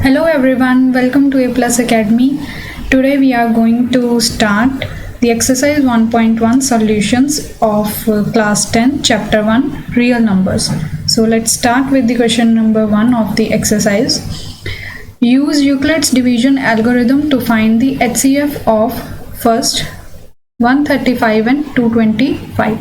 Hello everyone, welcome to A Plus Academy. Today we are going to start the exercise 1.1 solutions of class 10 chapter 1 real numbers. So let's start with the question number 1 of the exercise. Use Euclid's division algorithm to find the HCF of first 135 and 225.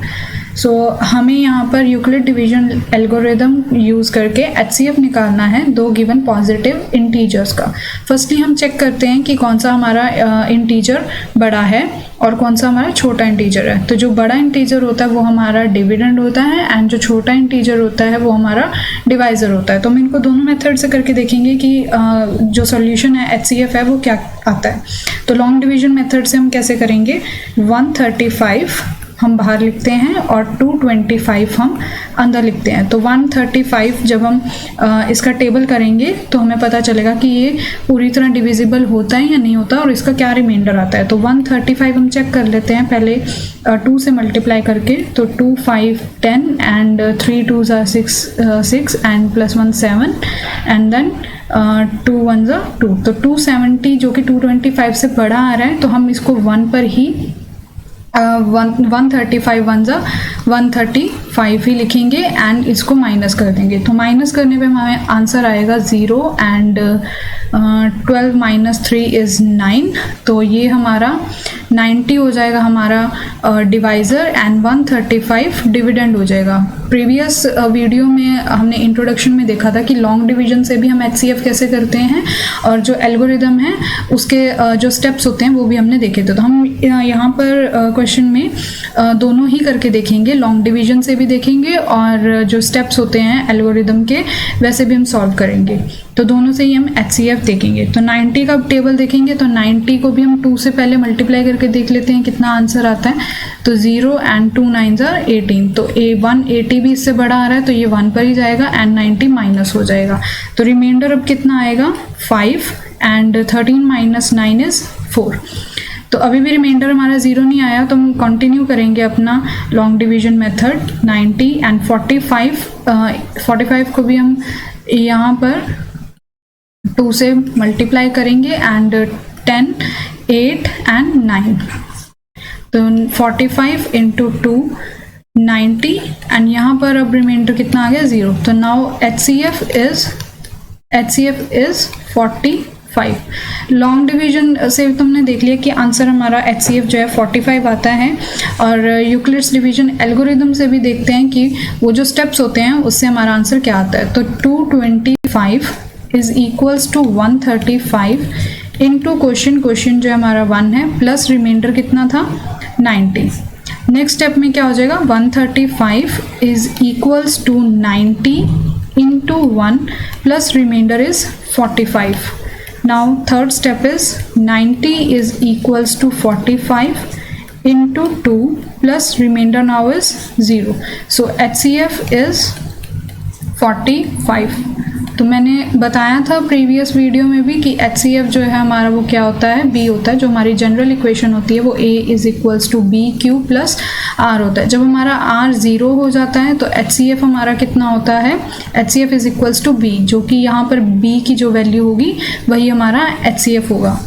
सो हमें यहाँ पर Euclid division algorithm use करके HCF निकालना है दो given positive integers का. Firstly हम check करते हैं कि कौन सा हमारा इंटीजर बड़ा है और कौन सा हमारा छोटा इंटीजर है. तो जो बड़ा इंटीजर होता है वो हमारा डिविडेंड होता है एंड जो छोटा इंटीजर होता है वो हमारा डिवाइजर होता है. तो हम इनको दोनों मेथड से करके देखेंगे कि जो सॉल्यूशन है HCF है वो क्या आता है. तो लॉन्ग डिवीजन मेथड से हम कैसे करेंगे, 135 हम बाहर लिखते हैं और 225 हम अंदर लिखते हैं. तो 135 जब हम इसका टेबल करेंगे तो हमें पता चलेगा कि ये पूरी तरह डिविजिबल होता है या नहीं होता और इसका क्या रिमाइंडर आता है. तो 135 हम चेक कर लेते हैं पहले 2 से मल्टीप्लाई करके. तो 2 5 10 and 3 2 6 and plus 1 7 and then 2 1 2. तो 270 जो कि 225 से बड़ा आ रहा है तो हम इसको 1 पर ही 135 135 ही लिखेंगे एंड इसको माइनस कर देंगे. तो माइनस करने पे हमें आंसर आएगा 0 एंड 12 माइनस 3 इज़ 9. तो ये हमारा 90 हो जाएगा हमारा डिवाइज़र एंड 135 डिविडेंड हो जाएगा. प्रीवियस वीडियो में हमने इंट्रोडक्शन में देखा था कि लॉन्ग डिवीजन से भी हम HCF कैसे करते हैं और जो एल्गोरिदम है उसके जो स्टेप्स होते हैं वो भी हमने देखे थे. तो हम यहाँ पर क्वेश्चन में दोनों ही करके देखेंगे, लॉन्ग डिवीजन से भी देखेंगे और जो स्टेप्स होते हैं एल्गोरिदम के वैसे भी हम सॉल्व करेंगे. तो दोनों से ही हम HCF देखेंगे. तो 90 का टेबल देखेंगे तो 90 को भी हम 2 से पहले मल्टीप्लाई करके देख लेते हैं कितना आंसर आता है. तो 0 एंड 2 9 18. तो 180 भी इससे बड़ा आ रहा है तो ये 1 पर ही जाएगा एंड 90 माइनस हो जाएगा. तो रिमाइंडर अब कितना आएगा 5 एंड 13 माइनस 9 इज़ 4. तो अभी भी रिमाइंडर हमारा 0 नहीं आया तो हम कंटिन्यू करेंगे अपना लॉन्ग डिवीजन मेथड. 90 एंड 45 को भी हम यहाँ पर 2 से मल्टीप्लाई करेंगे एंड 10 8 एंड 9. तो 45 इंटू 2 90 एंड यहाँ पर अब रिमाइंडर कितना आ गया 0. तो now HCF is 45. Long division से तुमने देख लिया कि आंसर हमारा HCF जो है 45 आता है. और यूक्लिड्स डिवीजन एल्गोरिदम से भी देखते हैं कि वो जो स्टेप्स होते हैं उससे हमारा आंसर क्या आता है. तो 225 is equals to 135 into question जो हमारा 1 है प्लस रिमाइंडर कितना था 90. नेक्स्ट स्टेप में क्या हो जाएगा 135 is equals to 90 into 1 plus remainder is 45. Now third step is 90 is equals to 45 into 2 plus remainder now is 0. So HCF is 45. तो मैंने बताया था प्रीवियस वीडियो में भी कि HCF जो है हमारा वो क्या होता है, B होता है. जो हमारी जनरल इक्वेशन होती है वो A is equals to B Q plus R होता है. जब हमारा R 0 हो जाता है तो HCF हमारा कितना होता है, HCF is equals to B, जो कि यहाँ पर B की जो वैल्यू होगी वही हमारा HCF होगा.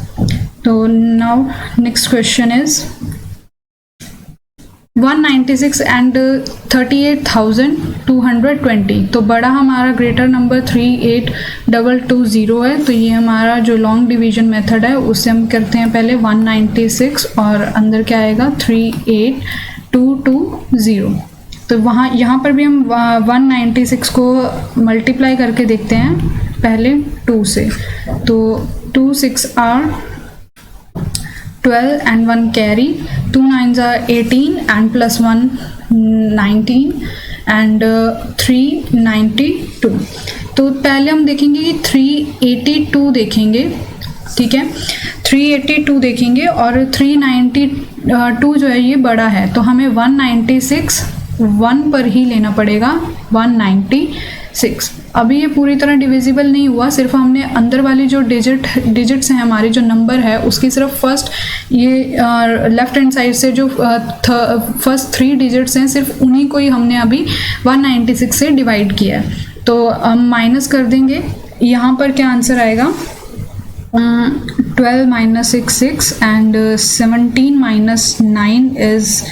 तो now next question is 196 and 38,220. तो बड़ा हमारा ग्रेटर नंबर 38220 है. तो ये हमारा जो लॉन्ग डिवीजन मेथड है उससे हम करते हैं पहले 196 और अंदर क्या आएगा 38220. तो यहाँ पर भी हम 196 को मल्टीप्लाई करके देखते हैं पहले 2 से. तो 2 6 are 12 and 1 carry, 2 9s are 18 and plus 1 19 and 392. तो पहले हम देखेंगे कि 382 देखेंगे, ठीक है. 382 देखेंगे और 392 जो है ये बड़ा है तो हमें 196 1 पर ही लेना पड़ेगा 196. अभी ये पूरी तरह डिविजिबल नहीं हुआ, सिर्फ हमने अंदर वाली जो डिजिट्स हैं हमारे जो नंबर है उसकी सिर्फ फर्स्ट ये लेफ्ट हैंड साइड से जो फर्स्ट 3 डिजिट्स हैं सिर्फ उन्हीं को ही हमने अभी 196 से डिवाइड किया है. तो हम माइनस कर देंगे यहाँ पर क्या आंसर आएगा, 12 minus 6 and 17 minus 9 is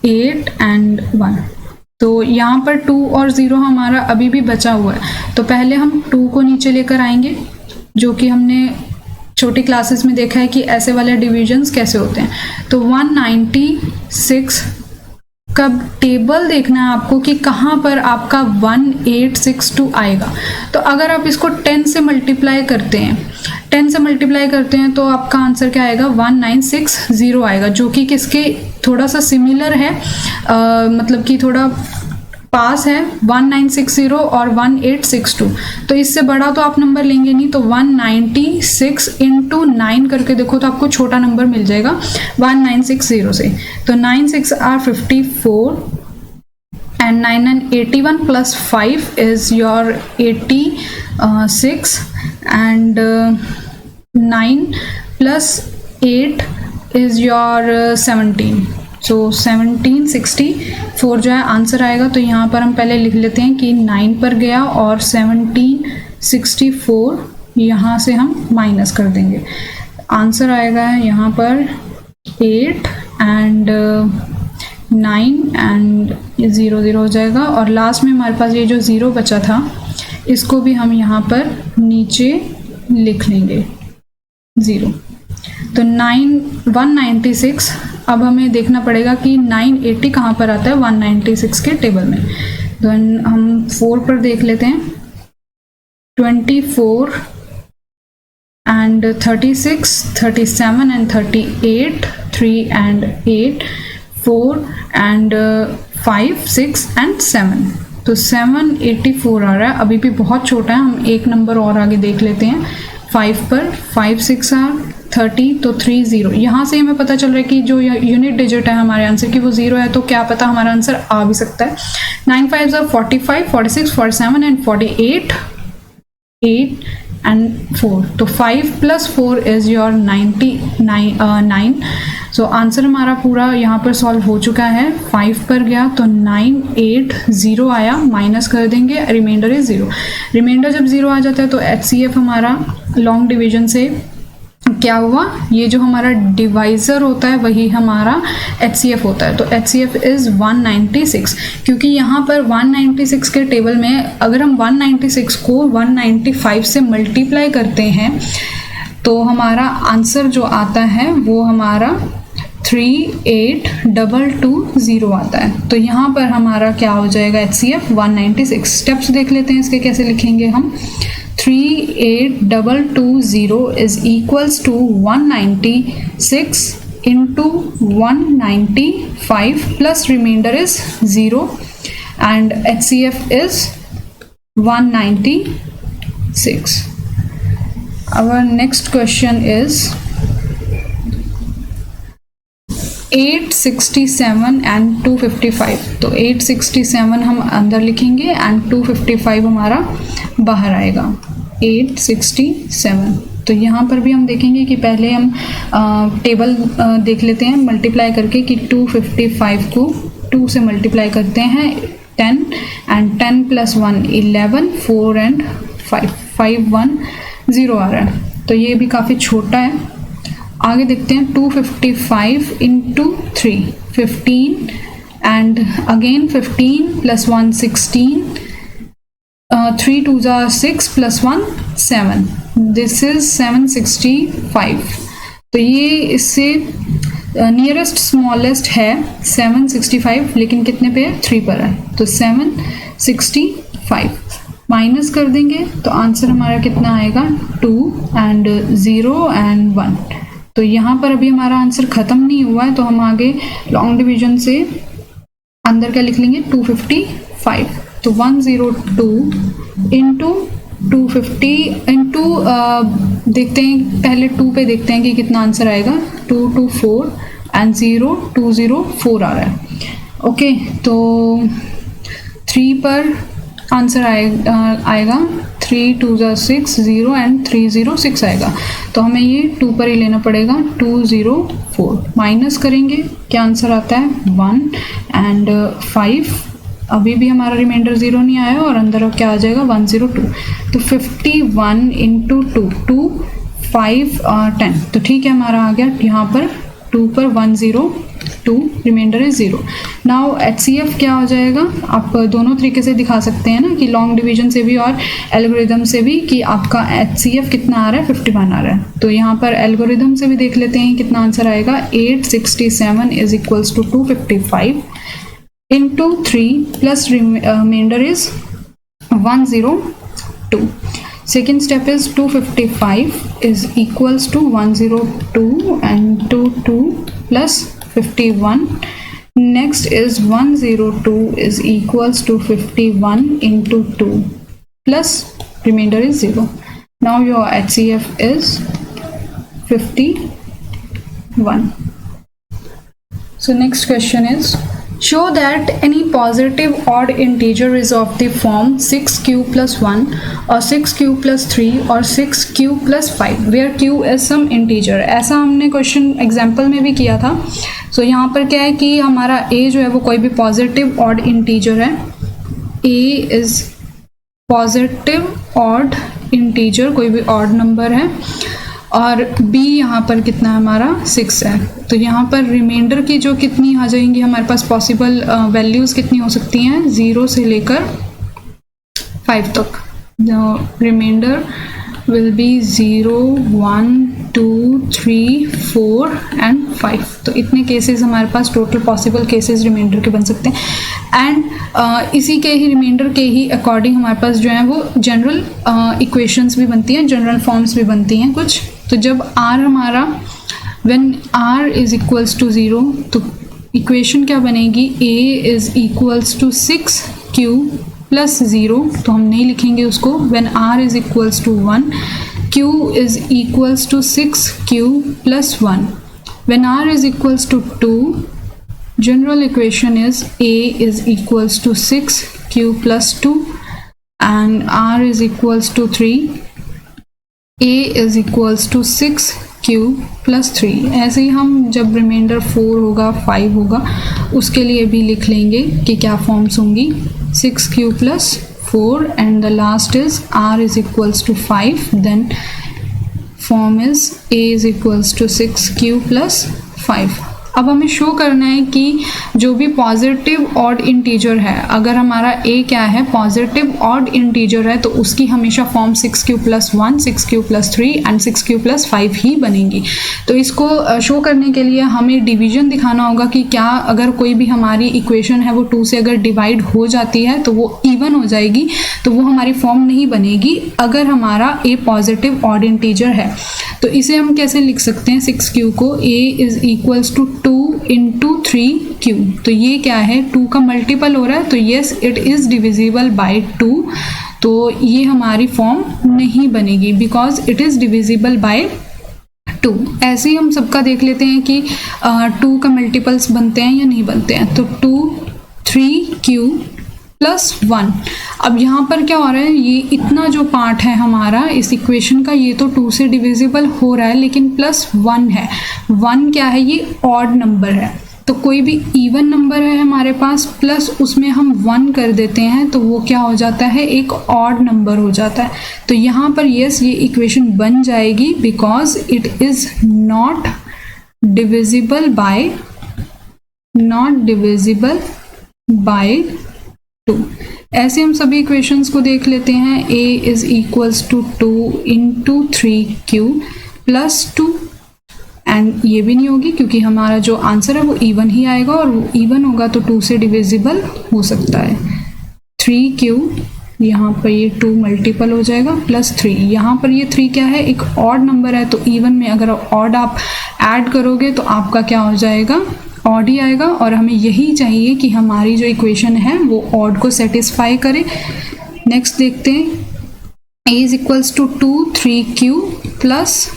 8 and 1। तो यहाँ पर 2 और 0 हमारा अभी भी बचा हुआ है, तो पहले हम 2 को नीचे लेकर आएंगे, जो कि हमने छोटी क्लासेस में देखा है कि ऐसे वाले डिविजन्स कैसे होते हैं। तो 196 का टेबल देखना है आपको कि कहाँ पर आपका 1862 आएगा। तो अगर आप इसको 10 से मल्टीप्लाई करते हैं, 10 से मल्टीप्लाई करते हैं तो आपका आंसर क्या आएगा, 1960 आएगा, जो कि किसके थोड़ा सा सिमिलर है, मतलब कि थोड़ा पास है, 1960 और 1862। तो इससे बड़ा तो आप नंबर लेंगे नहीं, तो 196 इंटू 9 करके देखो तो आपको छोटा नंबर मिल जाएगा 1960 से। तो 9 6 or 54 and 9 and 81 plus 5 is your 86 and 9 plus 8 is your 17। सो 1764 जो है आंसर आएगा। तो यहाँ पर हम पहले लिख लेते हैं कि 9 पर गया और 1764 यहाँ से हम माइनस कर देंगे, आंसर आएगा यहाँ पर 8 एंड 9 एंड 0 हो जाएगा। और लास्ट में हमारे पास ये जो 0 बचा था इसको भी हम यहाँ पर नीचे लिख लेंगे 0। तो 196, अब हमें देखना पड़ेगा कि 980 कहाँ पर आता है 196 के टेबल में। तो हम 4 पर देख लेते हैं, 24 and 36, 37 and 38, 3 and 8, 4 and 5, 6 and 7। तो 784 आ रहा है, अभी भी बहुत छोटा है। हम एक नंबर और आगे देख लेते हैं 5 पर, 5 6 आर 30, तो 3 0। यहाँ से हमें पता चल रहा है कि जो यूनिट डिजिट है हमारे आंसर की वो 0 है, तो क्या पता हमारा आंसर आ भी सकता है। 9 5 are 45, 46, 47 एंड 48, 8 एंड 4। तो 5 plus 4 is your 9। So answer हमारा पूरा यहाँ पर सॉल्व हो चुका है। 5 पर गया तो 980 आया, माइनस कर देंगे, रिमाइंडर इज 0। रिमाइंडर जब 0 आ जाता है तो HCF हमारा लॉन्ग डिवीजन से क्या हुआ, ये जो हमारा डिवाइजर होता है वही हमारा HCF होता है। तो HCF इज 196, क्योंकि यहाँ पर 196 के टेबल में अगर हम 196 को 195 से मल्टीप्लाई करते हैं तो हमारा आंसर जो आता है वो हमारा 38220 आता है। तो यहाँ पर हमारा क्या हो जाएगा HCF 196। स्टेप्स देख लेते हैं इसके कैसे लिखेंगे हम। 38220 is equals to 196 into 195 plus remainder is 0 and HCF is 196. Our next question is 867 and 255। तो 867 हम अंदर लिखेंगे एंड 255 हमारा बाहर आएगा। 867, तो यहाँ पर भी हम देखेंगे कि पहले हम टेबल देख लेते हैं मल्टीप्लाई करके कि 255 को 2 से मल्टीप्लाई करते हैं 10 एंड 10 प्लस 1 11, 4 एंड 5, 510 आ रहा है। तो ये भी काफ़ी छोटा है। आगे देखते हैं 255 into 3 15 and again 15 plus 1 16, 3 2 6 plus 1 7, this is 765। तो ये इससे नियरेस्ट स्मॉलेस्ट है 765, लेकिन कितने पे है 3 पर है, तो 765 माइनस कर देंगे तो आंसर हमारा कितना आएगा 2 एंड 0 एंड 1। तो यहाँ पर अभी हमारा आंसर खत्म नहीं हुआ है, तो हम आगे लॉन्ग डिवीजन से अंदर क्या लिख लेंगे 255। तो 102 इंटू 250 इंटू देखते हैं पहले 2 पे देखते हैं कि कितना आंसर आएगा। 224 एंड 0204 आ रहा है। ओके, तो 3 पर आंसर आएगा 3 2 6 0 एंड 306 आएगा। तो हमें ये 2 पर ही लेना पड़ेगा। 204 माइनस करेंगे, क्या आंसर आता है 1 एंड 5 अभी भी हमारा रिमाइंडर 0 नहीं आया और अंदर अब क्या आ जाएगा 102। तो 51 इंटू 2 5 10, तो ठीक है हमारा आ गया यहाँ पर 2 पर 102, रिमाइंडर इज 0। नाउ HCF क्या हो जाएगा, आप दोनों तरीके से दिखा सकते हैं ना, कि लॉन्ग डिवीजन से भी और एल्गोरिदम से भी, कि आपका HCF कितना आ रहा है 51 आ रहा है। तो यहाँ पर एल्गोरिदम से भी देख लेते हैं कितना आंसर आएगा। 867 is equals to 255 into 3 plus remainder is 102। Second step is 255 is equals to 102 and 2 plus 51. Next is 102 is equals to 51 into 2 plus remainder is 0. Now your HCF is 51. So next question is, show that any positive odd integer is of the form 6q plus 1 or 6q plus 3 or 6q plus 5 where q is some integer। ऐसा हमने question example में भी किया था। सो यहाँ पर क्या है कि हमारा a जो है वो कोई भी पॉजिटिव ऑड इंटीजर है, a is positive odd integer, कोई भी ऑड नंबर है, और b यहाँ पर कितना है हमारा 6 है। तो यहाँ पर रिमाइंडर की जो कितनी आ जाएंगी हमारे पास पॉसिबल वैल्यूज़ कितनी हो सकती हैं, 0 से लेकर 5 तक। The remainder will be 0 1 2 3 4 and 5। तो इतने केसेस हमारे पास टोटल पॉसिबल केसेस रिमाइंडर के बन सकते हैं। एंड इसी के ही रिमाइंडर के ही अकॉर्डिंग हमारे पास जो है वो जनरल इक्वेशंस भी बनती हैं, जनरल फॉर्म्स भी बनती हैं कुछ। तो जब r हमारा when r is equals to 0, तो इक्वेशन क्या बनेगी, a is equals to 6q plus 0, तो हम नहीं लिखेंगे उसको। when r is equals to 1, q is equals to 6q plus 1। when r is equals to 2, general equation is a is equals to 6q plus 2 and r is equals to 3, a is equals to 6q plus 3। ऐसे ही हम जब reminder 4 होगा 5 होगा उसके लिए भी लिख लेंगे कि क्या फॉर्म्स होंगी, 6q plus 4 and the last is r is equals to 5, then form is a is equals to 6q plus 5। अब हमें शो करना है कि जो भी पॉजिटिव ऑड इंटीजर है, अगर हमारा a क्या है पॉजिटिव ऑड इंटीजर है, तो उसकी हमेशा form 6q plus 1, 6q plus 3 and 6q plus 5 ही बनेंगी। तो इसको शो करने के लिए हमें डिवीजन दिखाना होगा कि क्या अगर कोई भी हमारी इक्वेशन है वो 2 से अगर डिवाइड हो जाती है तो वो इवन हो जाएगी, तो वो हमारी फॉर्म नहीं बनेगी अगर हमारा a पॉजिटिव ऑड इंटीजर है। तो इसे हम कैसे लिख सकते हैं, 6q को a is equals to 2 into 3q। तो ये क्या है, 2 का मल्टीपल हो रहा है, तो yes it is divisible by 2। तो ये हमारी फॉर्म नहीं बनेगी because it is divisible by 2। ऐसे ही हम सबका देख लेते हैं कि 2 का मल्टीपल्स बनते हैं या नहीं बनते हैं। तो 2 3q प्लस 1। अब यहाँ पर क्या हो रहा है, ये इतना जो पार्ट है हमारा इस इक्वेशन का, ये तो 2 से डिविजिबल हो रहा है, लेकिन प्लस 1 है। 1 क्या है, ये ऑड नंबर है। तो कोई भी इवन नंबर है हमारे पास प्लस उसमें हम 1 कर देते हैं तो वो क्या हो जाता है, एक ऑड नंबर हो जाता है। तो यहाँ पर यस ये इक्वेशन बन जाएगी because it is not divisible by 2। ऐसे हम सभी इक्वेशंस को देख लेते हैं। a is equals to 2 into 3q plus 2 and ये भी नहीं होगी क्योंकि हमारा जो आंसर है वो इवन ही आएगा और वो इवन होगा तो 2 से डिविजिबल हो सकता है। 3q यहाँ पर ये 2 मल्टीपल हो जाएगा प्लस 3, यहाँ पर ये 3 क्या है, एक ऑड नंबर है, तो इवन में अगर ऑड आप ऐड करोगे तो आपका क्या हो जाएगा, ऑड ही आएगा। और हमें यही चाहिए कि हमारी जो इक्वेशन है वो ऑड को सेटिस्फाई करे। नेक्स्ट देखते हैं, a is equals to 2 3q plus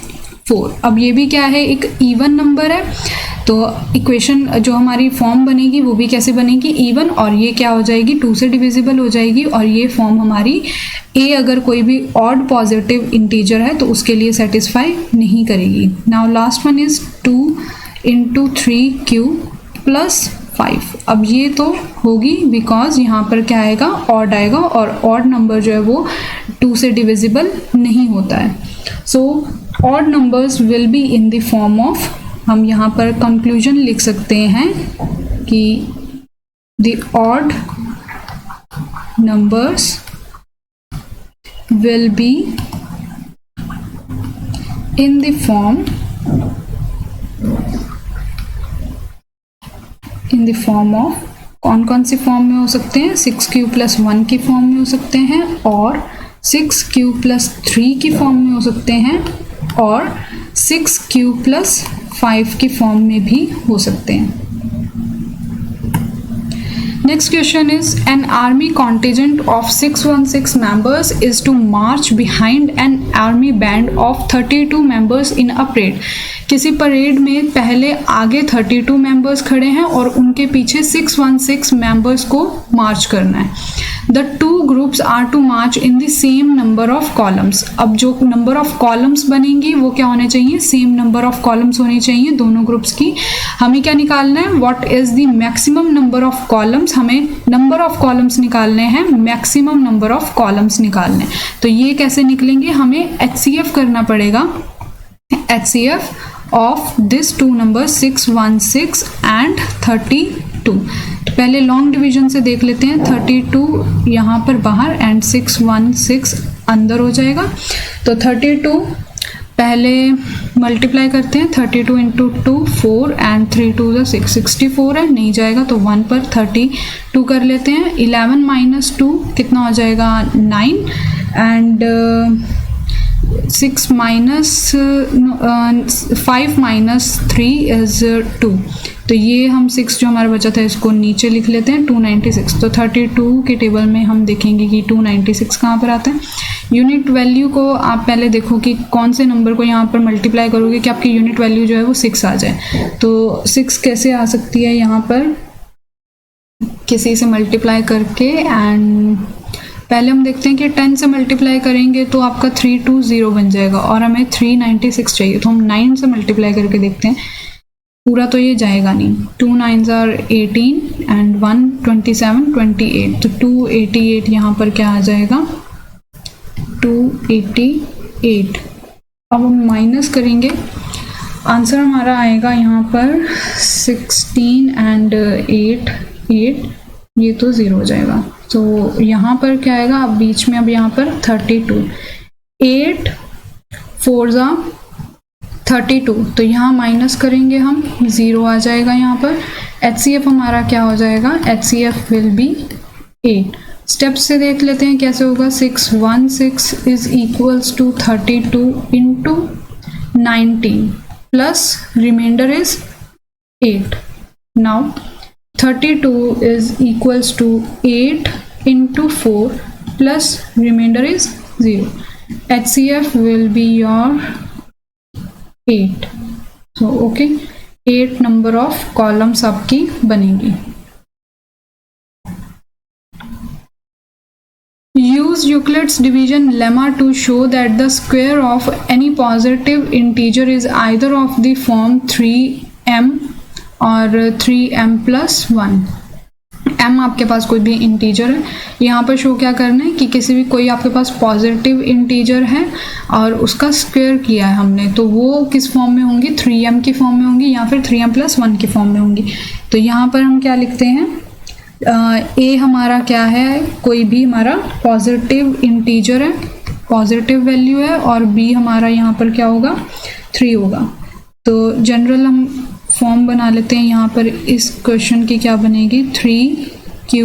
4। अब ये भी क्या है, एक इवन नंबर है, तो इक्वेशन जो हमारी फॉर्म बनेगी वो भी कैसे बनेगी, इवन, और ये क्या हो जाएगी 2 से डिविजिबल हो जाएगी। और ये फॉर्म हमारी a अगर कोई भी ऑड पॉजिटिव इंटीजर है तो उसके लिए सेटिस्फाई नहीं करेगी। Now last one is 2 into 3q plus 5। अब ये तो होगी बिकॉज यहाँ पर क्या आएगा, ऑड आएगा, और ऑड नंबर जो है वो 2 से डिविजिबल नहीं होता है। So odd numbers will be in the form of, हम यहाँ पर कंक्लूजन लिख सकते हैं कि the odd numbers will be in the form of, कौन कौन सी फॉर्म में हो सकते हैं, 6q + 1 की फॉर्म में हो सकते हैं, और 6q + 3 की फॉर्म में हो सकते हैं, और 6q + 5 की फॉर्म में भी हो सकते हैं। Next question is, an army contingent of 616 members is to march behind an army band of 32 members in a parade. किसी परेड में पहले आगे 32 मेंबर्स खड़े हैं और उनके पीछे 616 मेंबर्स को मार्च करना है। The two groups are to march in the same number of columns. अब जो नंबर ऑफ कॉलम्स बनेंगी वो क्या होने चाहिए, सेम नंबर ऑफ कॉलम्स होनी चाहिए दोनों ग्रुप्स की। हमें क्या निकालना है, what is the maximum number of columns, हमें नंबर ऑफ कॉलम्स निकालने हैं, मैक्सिमम नंबर ऑफ कॉलम्स निकालने। तो ये कैसे निकलेंगे, हमें HCF करना पड़ेगा, HCF of this two number 616 and 32। तो पहले लॉन्ग डिवीजन से देख लेते हैं, 32 यहाँ पर बाहर एंड 616 अंदर हो जाएगा। तो 32 पहले मल्टीप्लाई करते हैं, 32 इंटू 2 4 एंड 3 2 6, 64 है, नहीं जाएगा तो 1 पर 32 कर लेते हैं। 11 - 2 कितना हो जाएगा, 9, एंड 5 - 3 इज 2। तो ये हम 6 जो हमारा बचा था इसको नीचे लिख लेते हैं, 296। तो 32 के टेबल में हम देखेंगे कि 296 कहाँ पर आता है। यूनिट वैल्यू को आप पहले देखो कि कौन से नंबर को यहाँ पर मल्टीप्लाई करोगे कि आपकी यूनिट वैल्यू जो है वो 6 आ जाए। तो 6 कैसे आ सकती है, यहाँ पर किसी से मल्टीप्लाई करके, एंड पहले हम देखते हैं कि 10 से मल्टीप्लाई करेंगे तो आपका 320 बन जाएगा, और हमें 396 चाहिए, तो हम 9 से मल्टीप्लाई करके देखते हैं। पूरा तो ये जाएगा नहीं, 2 9s are 18 एंड 1 27 28, तो 288 यहाँ पर क्या आ जाएगा, 288। अब हम माइनस करेंगे, आंसर हमारा आएगा यहाँ पर 16 एंड 8 8, ये तो 0 हो जाएगा। तो यहाँ पर क्या आएगा, अब बीच में अब यहाँ पर 32, 8 4s are 32, तो यहाँ माइनस करेंगे हम, 0 आ जाएगा यहाँ पर। HCF हमारा क्या हो जाएगा, HCF विल बी 8। स्टेप से देख लेते हैं कैसे होगा। 616 is equals to 32 into 19 plus remainder is 8। Now 32 is equals to 8 into 4 plus remainder is 0. HCF will be your 8. So okay, 8 number of columns आपकी बनेंगी। Use Euclid's division lemma to show that the square of any positive integer is either of the form 3m और 3m + 1। m आपके पास कोई भी integer है, यहाँ पर show क्या करना है कि किसी भी कोई आपके पास पॉजिटिव इंटीजर है और उसका स्क्वायर किया है हमने, तो वो किस फॉर्म में होंगी, 3m की फॉर्म में होंगी या फिर 3m + 1 की फॉर्म में होंगी। तो यहाँ पर हम क्या लिखते हैं, a हमारा क्या है, कोई भी हमारा पॉजिटिव इंटीजर है, पॉजिटिव वैल्यू है, और b हमारा यहाँ पर क्या होगा, 3 होगा। तो जनरल हम फॉर्म बना लेते हैं, यहाँ पर इस क्वेश्चन की क्या बनेगी, 3q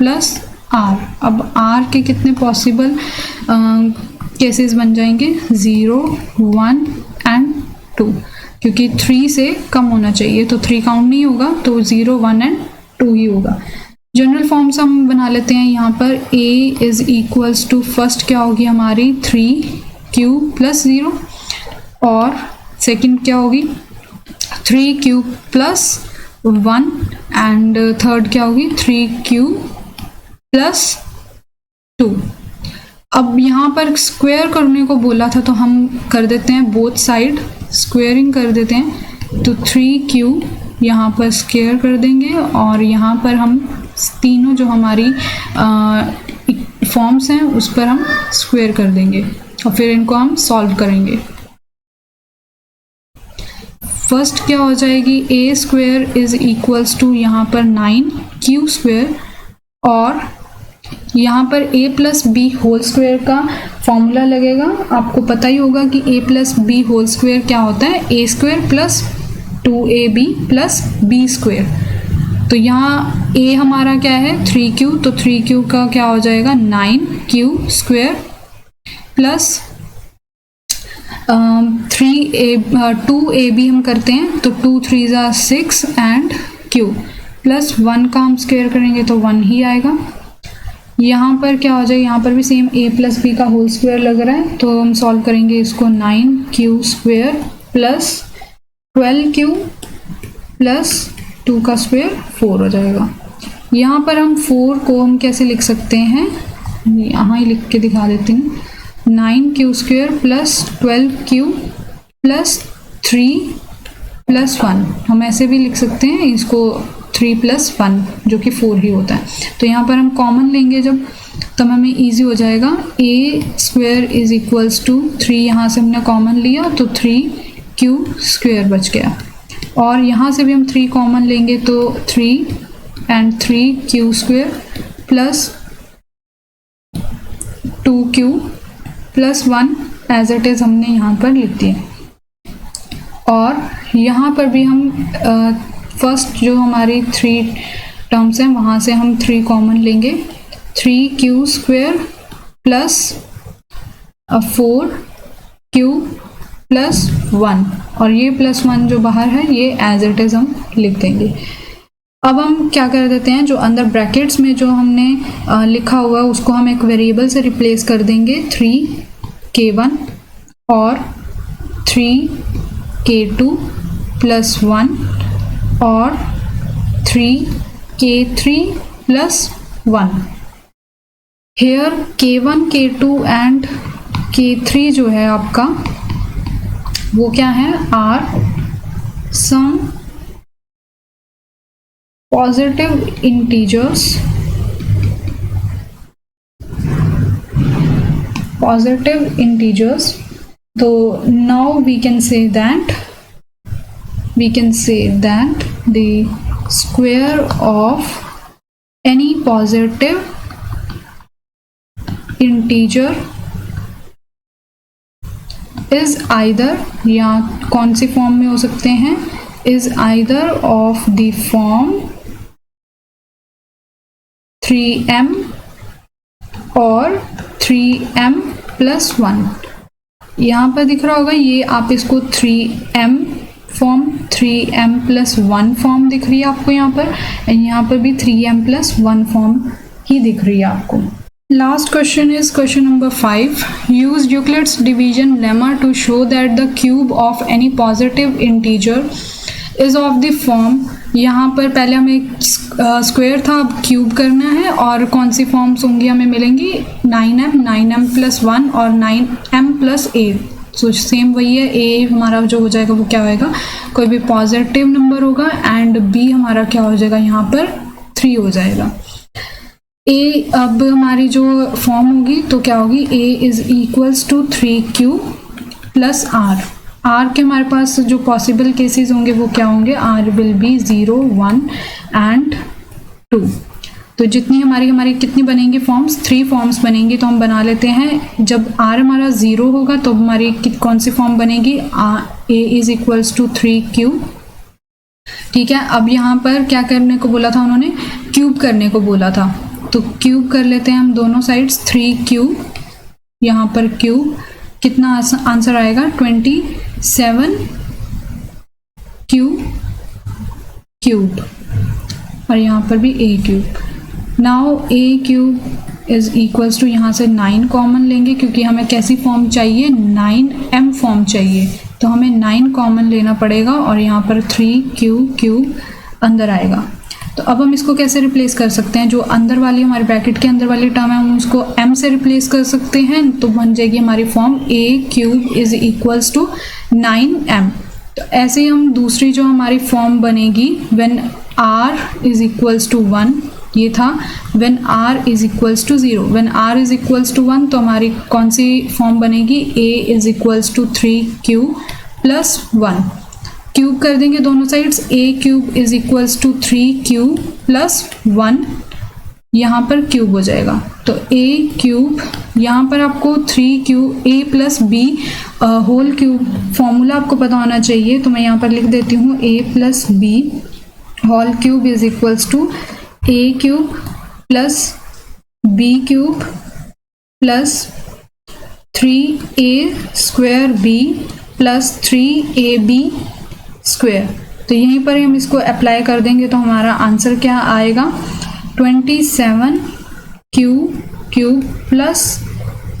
+ r। अब r के कितने पॉसिबल केसेस बन जाएंगे, 0 1 एंड 2, क्योंकि 3 से कम होना चाहिए, तो 3 काउंट नहीं होगा, तो 0 1 एंड 2 ही होगा। जनरल फॉर्म्स हम बना लेते हैं, यहाँ पर a is equals to, first क्या होगी हमारी, 3q + 0, और सेकंड क्या होगी, 3q + 1, एंड थर्ड क्या होगी, 3q + 2। अब यहाँ पर स्क्वायर करने को बोला था, तो हम कर देते हैं बोथ साइड स्क्वायरिंग कर देते हैं। तो 3q यहाँ पर स्क्वायर कर देंगे और यहाँ पर हम तीनों जो हमारी फॉर्म्स हैं उस पर हम स्क्वायर कर देंगे और फिर इनको हम सॉल्व करेंगे। फर्स्ट क्या हो जाएगी, A square is equals to यहाँ पर 9 स्क्वायर और यहाँ पर a plus B whole square का फॉर्मूला लगेगा। आपको पता ही होगा कि a plus B whole square क्या होता है, a square plus 2ab plus b square. तो यहाँ a हमारा क्या है 3q, तो 3q का क्या हो जाएगा 9q स्क्वायर प्लस 2ab हम करते हैं तो 2 3 6 एंड q प्लस 1 का हम स्क्वायर करेंगे तो 1 ही आएगा। यहाँ पर क्या हो जाएगा, यहाँ पर भी सेम a प्लस बी का होल स्क्वायर लग रहा है तो हम सॉल्व करेंगे इसको 9q square plus 12q plus 2 का स्क्वायर 4 हो जाएगा। यहाँ पर हम 4 को हम कैसे लिख सकते हैं, यहाँ ही लिख के दिखा देती हूँ, 9q square plus 12q plus 3 plus 1, हम ऐसे भी लिख सकते हैं इसको 3 प्लस 1 जो कि 4 ही होता है। तो यहाँ पर हम कॉमन लेंगे जब, तब हमें इजी हो जाएगा। a square is equals to 3, यहाँ से हमने कॉमन लिया तो 3q स्क्वायर बच गया और यहाँ से भी हम 3 कॉमन लेंगे तो 3 and 3q square plus 2q plus 1 as it is हमने यहाँ पर लिख दिया। और यहाँ पर भी हम फर्स्ट जो हमारी 3 टर्म्स हैं वहाँ से हम 3 कॉमन लेंगे, 3q square plus 4q plus 1 और ये प्लस 1 जो बाहर है ये एज इट इज़ हम लिख देंगे। अब हम क्या कर देते हैं, जो अंदर ब्रैकेट्स में जो हमने लिखा हुआ है उसको हम एक वेरिएबल से रिप्लेस कर देंगे 3k1 और 3k2 प्लस 1 और 3k3 plus 1। Hair k1 k2 and k3 जो है आपका वो क्या है, आर सम पॉजिटिव इंटीजर्स। तो now we can say that the square of any positive integer is either, या कौन सी फॉर्म में हो सकते हैं, is either of the form 3m और 3m plus 1। यहाँ पर दिख रहा होगा, ये आप इसको 3m form 3m plus 1 form दिख रही है आपको यहाँ पर, एंड यहाँ पर भी 3m plus 1 फॉर्म ही दिख रही है आपको। Last question is question number 5. Use Euclid's division lemma to show that the cube of any positive integer is of the form। यहाँ पर पहले हमें स्क्वायर था, अब क्यूब करना है और कौन सी फॉर्म्स होंगी हमें मिलेंगी, 9m plus 1 और 9m plus 8। सो सेम वही है, a हमारा जो हो जाएगा वो क्या होएगा, कोई भी पॉजिटिव नंबर होगा एंड b हमारा क्या हो जाएगा यहाँ पर 3 हो जाएगा। a अब हमारी जो फॉर्म होगी तो क्या होगी, a is equals to 3q plus r के हमारे पास जो पॉसिबल केसेस होंगे वो क्या होंगे, r विल बी 0 1 एंड 2। तो जितनी हमारी कितनी बनेंगी फॉर्म्स, 3 फॉर्म्स बनेंगी। तो हम बना लेते हैं, जब r हमारा 0 होगा तो हमारी कौन सी फॉर्म बनेगी, a is equals to 3q। ठीक है, अब यहाँ पर क्या करने को बोला था उन्होंने, क्यूब करने को बोला था, तो क्यूब कर लेते हैं हम दोनों साइड्स, 3q यहाँ पर क्यूब, कितना आंसर आएगा 27q क्यूब और यहाँ पर भी a cube. Now a cube is equals to, यहाँ से 9 कॉमन लेंगे क्योंकि हमें कैसी फॉर्म चाहिए, 9m फॉर्म चाहिए, तो हमें 9 कॉमन लेना पड़ेगा और यहाँ पर 3q क्यूब अंदर आएगा। तो अब हम इसको कैसे रिप्लेस कर सकते हैं, जो अंदर वाली हमारे ब्रैकेट के अंदर वाली टर्म है हम उसको m से रिप्लेस कर सकते हैं, तो बन जाएगी हमारी form a cube is equals to 9m। तो ऐसे ही हम दूसरी जो हमारी फॉर्म बनेगी when r is equals to 1, ये था when r is equals to 0। When r is equals to 1 तो हमारी कौन सी फॉर्म बनेगी, a is equals to 3q plus 1। Cube कर देंगे दोनों sides, a cube is equals to 3q plus 1, यहाँ पर क्यूब हो जाएगा। तो a क्यूब, यहाँ पर आपको 3q a plus b whole cube formula आपको पता होना चाहिए, तो मैं यहाँ पर लिख देती हूँ a plus b whole cube is equals to a cube plus b cube plus 3a square b plus 3ab square. तो यहीं पर हम इसको अप्लाई कर देंगे तो हमारा आंसर क्या आएगा, 27q cube plus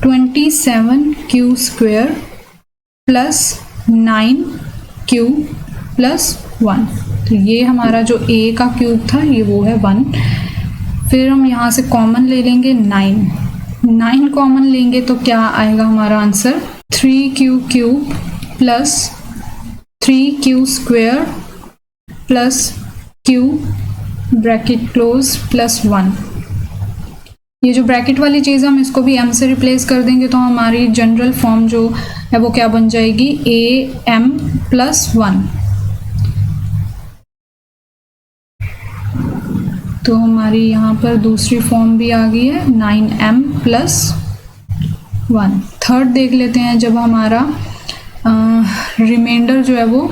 27q square plus 9q plus 1। तो ये हमारा जो a का क्यूब था ये वो है 1। फिर हम यहाँ से कॉमन ले लेंगे 9 कॉमन लेंगे तो क्या आएगा हमारा answer, 3q cube plus 3q square plus q bracket close plus 1। ये जो ब्रैकेट वाली चीज़ हम इसको भी m से रिप्लेस कर देंगे तो हमारी जनरल फॉर्म जो है वो क्या बन जाएगी, am प्लस 1। तो हमारी यहाँ पर दूसरी फॉर्म भी आ गई है 9m प्लस 1। थर्ड देख लेते हैं, जब हमारा रिमाइंडर जो है वो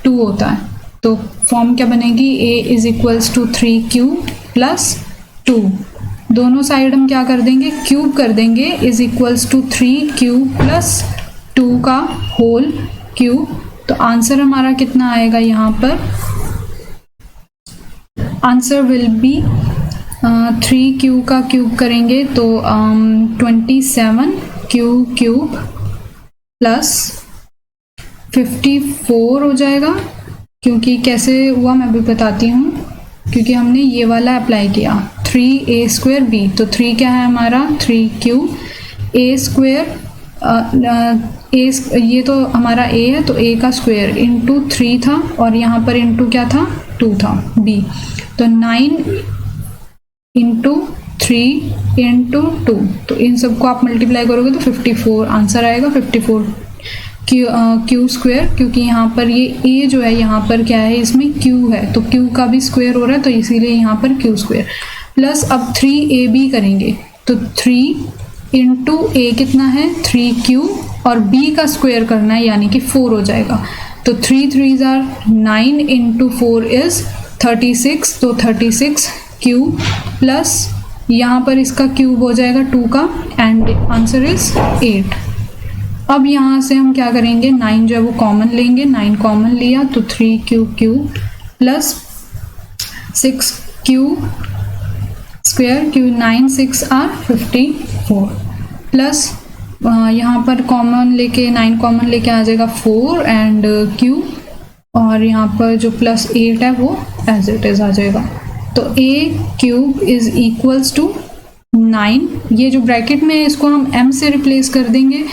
2 होता है तो फॉर्म क्या बनेगी, a is equals to 3q plus 2। दोनों साइड हम क्या कर देंगे, क्यूब कर देंगे, is equals to 3q plus 2 का होल क्यूब। तो आंसर हमारा कितना आएगा, यहाँ पर आंसर विल बी 3q का क्यूब करेंगे तो 27q क्यूब प्लस 54 हो जाएगा। क्योंकि कैसे हुआ मैं भी बताती हूँ, क्योंकि हमने ये वाला अप्लाई किया 3a स्क्वायर b, तो 3 क्या है हमारा 3q, a स्क्वायर ये तो हमारा a है तो a का स्क्वायर इंटू 3 था और यहाँ पर इंटू क्या था 2 था b, तो 9 इंटू 3 इंटू 2, तो इन सबको आप मल्टीप्लाई करोगे तो 54 आंसर आएगा। 54 क्यू स्क्वायर, क्योंकि यहाँ पर ये a जो है यहाँ पर क्या है, इसमें q है तो q का भी स्क्वायर हो रहा है तो इसीलिए यहाँ पर q स्क्वायर प्लस अब 3ab करेंगे तो 3 इंटू a कितना है 3q और b का स्क्वायर करना है यानी कि 4 हो जाएगा। तो 3 3s are 9 इंटू 4 इज 36, तो 36q प्लस यहाँ पर इसका क्यूब हो जाएगा 2 का एंड आंसर इज 8। अब यहाँ से हम क्या करेंगे, 9 जो है वो कॉमन लेंगे, 9 कॉमन लिया तो 3q cube plus 6q square, Q 9 6 or 54 plus यहाँ पर कॉमन लेके 9 कॉमन लेके आ जाएगा 4 एंड q और यहाँ पर जो प्लस 8 है वो एज इट इज आ जाएगा। तो a cube is equals to 9, ये जो ब्रैकेट में है इसको हम m से रिप्लेस कर देंगे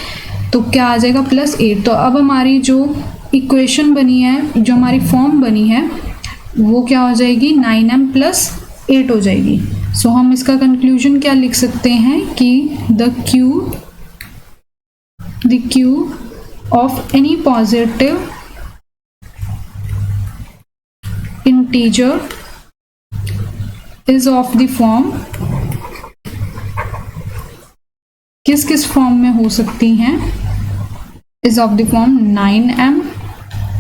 तो क्या आ जाएगा प्लस 8। तो अब हमारी जो इक्वेशन बनी है, जो हमारी फॉर्म बनी है वो क्या हो जाएगी, 9m प्लस 8 हो जाएगी। सो हम इसका कंक्लूजन क्या लिख सकते हैं कि the cube of any positive integer is of the form, किस किस फॉर्म में हो सकती हैं, is of the form 9m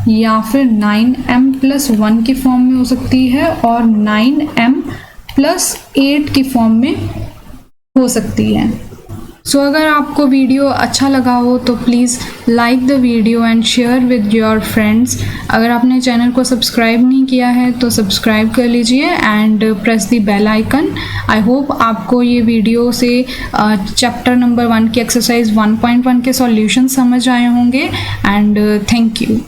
या फिर 9m प्लस 1 की फॉर्म में हो सकती है और 9m प्लस 8 की फॉर्म में हो सकती है। सो अगर आपको वीडियो अच्छा लगा हो तो please like the video and share with your friends. अगर आपने चैनल को सब्सक्राइब नहीं किया है तो सब्सक्राइब कर लीजिए and press the bell icon. I hope आपको ये वीडियो से चैप्टर नंबर 1 की एक्सरसाइज 1.1 के सॉल्यूशन समझ आए होंगे एंड थैंक यू।